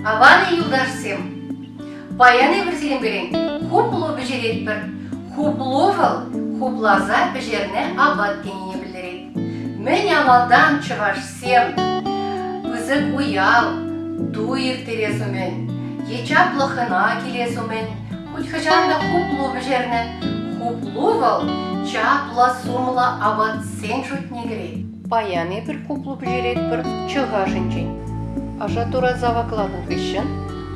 Аваны юлдашсем. Баяны бір селем берен. Хуплу бежерет бір. Хуплу выл, хуплаза бежерне абат денене білдерет. Мен амалдан чывашсем. Пызык уял, дуир тересумен. Ечаплыхына келесумен. Хоть хажанда хуплу бежерне. Хуплу выл, чапла сумла абат сен жутне керет. Баяны бір хуплу бежерет бір чыға жынчен. Аша тура завакладын кышын,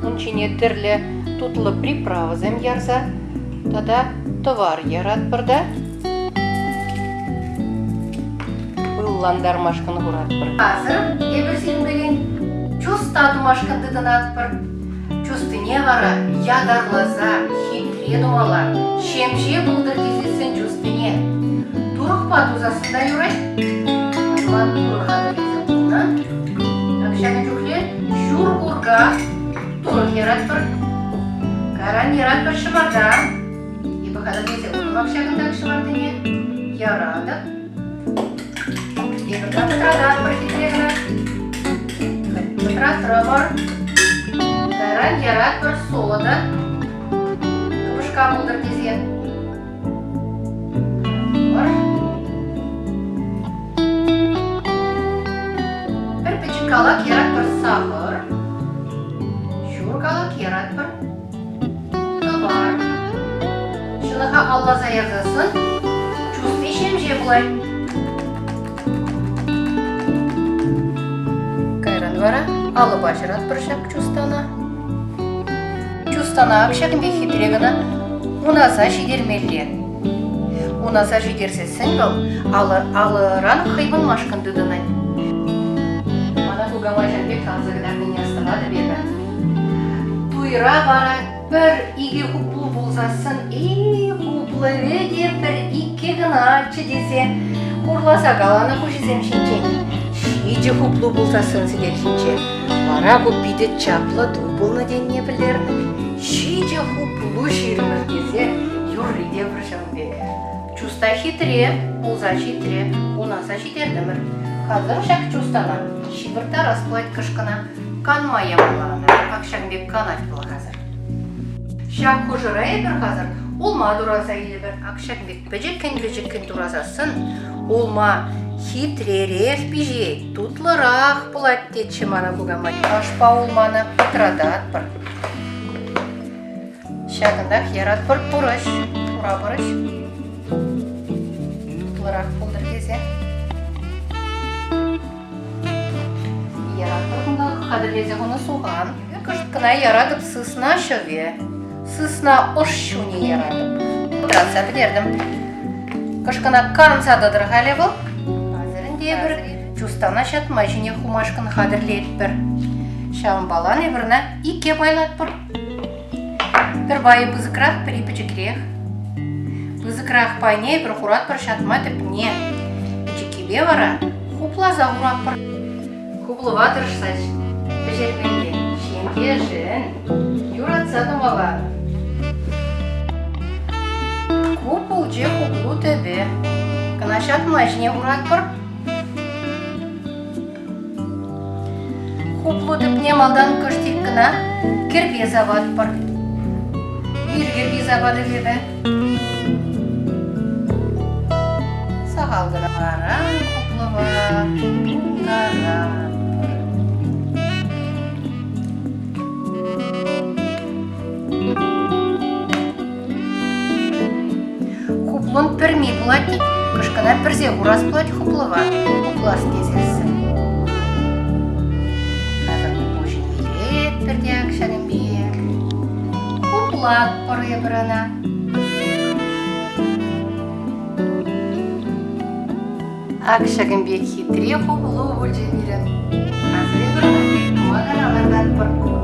унчине тірлі тутлы приправызым ярса, тада товар ярат бірді. Бұлландар машқын құрат бір. Азыр, ебірсен білген, чуста думашқын дыдынат бір. Чустыне вара, ядарлаза, хитре думала, шемше бұлдыр дезесін чустыне. Турықпа тузасында юрай. Адылан турықады лезі бұлна. Акшаны жүкле, шур құрға, турық ерат бір. Каран ерат бір шымарда. Ебі қады лезі ұлым акшағындағы шымардыне. Ярады. Ебі қатытрадат бір хитрегіна. Қытратыры бар. Каран ярат бір сода. Кыпышқа бұлдыр дезен. Бар. Kalak yarat bir sahur, şur kalak yarat bir tavар. Şınaha Allah zayazasın, çust işemce bulay. Kayran vara, alı başarat bir şak çustana. Çustana akşakın bir hitrегіна, unasa şidirmeli. Unasa şidirsesin kal, alırан хыйбын машкын düdünay. Гамашанбек қазығыдан мене астығады беді. Туйра бара бір иге хуплу болзасын, хуплы веде бір ике гыначы десе, құрласа қаланы көшізем шинчен. Шиже хуплу болзасын сідер шинчен. Бара көппейді чаплы дубылны денне білерні. Шиже хуплу ширмір десе, юрриде бір Жанбек. Чуста хитре, болза хитре, унаса хитердімір. Қазір шак чустана. Шибірта расплать кышкына, канмая баланы, Акшанбек канат бұл қазір. Шак құжырай бір қазір, олма дұраса елі бір, Акшанбек бәжеккен дұрасасын, олма хитререк бежет, тутлырақ бұлат детші мана бұғамай. Ашпа олманы патрадат бір. Шагындақ ярат бір бұрыш, ұра бұрыш. Тутлырақ бұлдыр кесе. Қадірлезе ғыны соған. Күшткіна ярадып сысына шөве. Сысына ұшшуне ярадып. Отыратса білердім. Күшткіна қансадыдыр ғалі бұл. Азырінде бір чустана шатма жіне хумашқын қадірлет бір. Шағын балан евіріна ике байлат бір. Бір байы бұзықрақ, бір епічікірек. Бұзықрақ байне бір құрат бір шатма тіпне. Епічікебе вара хуплаза құрат бір. Хуплыва тұршсач. Бежерменде, шенге жын, юратса думалар. Купул же хуплу төбе, кынашат мажне урат бір. Хуплу төпне малдан көштек кына, кірбе забад бір. Кірбе забады бебе. Сағалдыра баран хуплыва, қаран. Хуплун пірме бұлады, күшкіна бірзе ұрас бұлады хуплыва, хуплас кезесі. Қазір хуплу жинерет бірде Акшағын бек. Хуплат бұры біріна. Акшағын бек хитре хуплу бұл жинерет. Қазір біріна, маған алардан бір.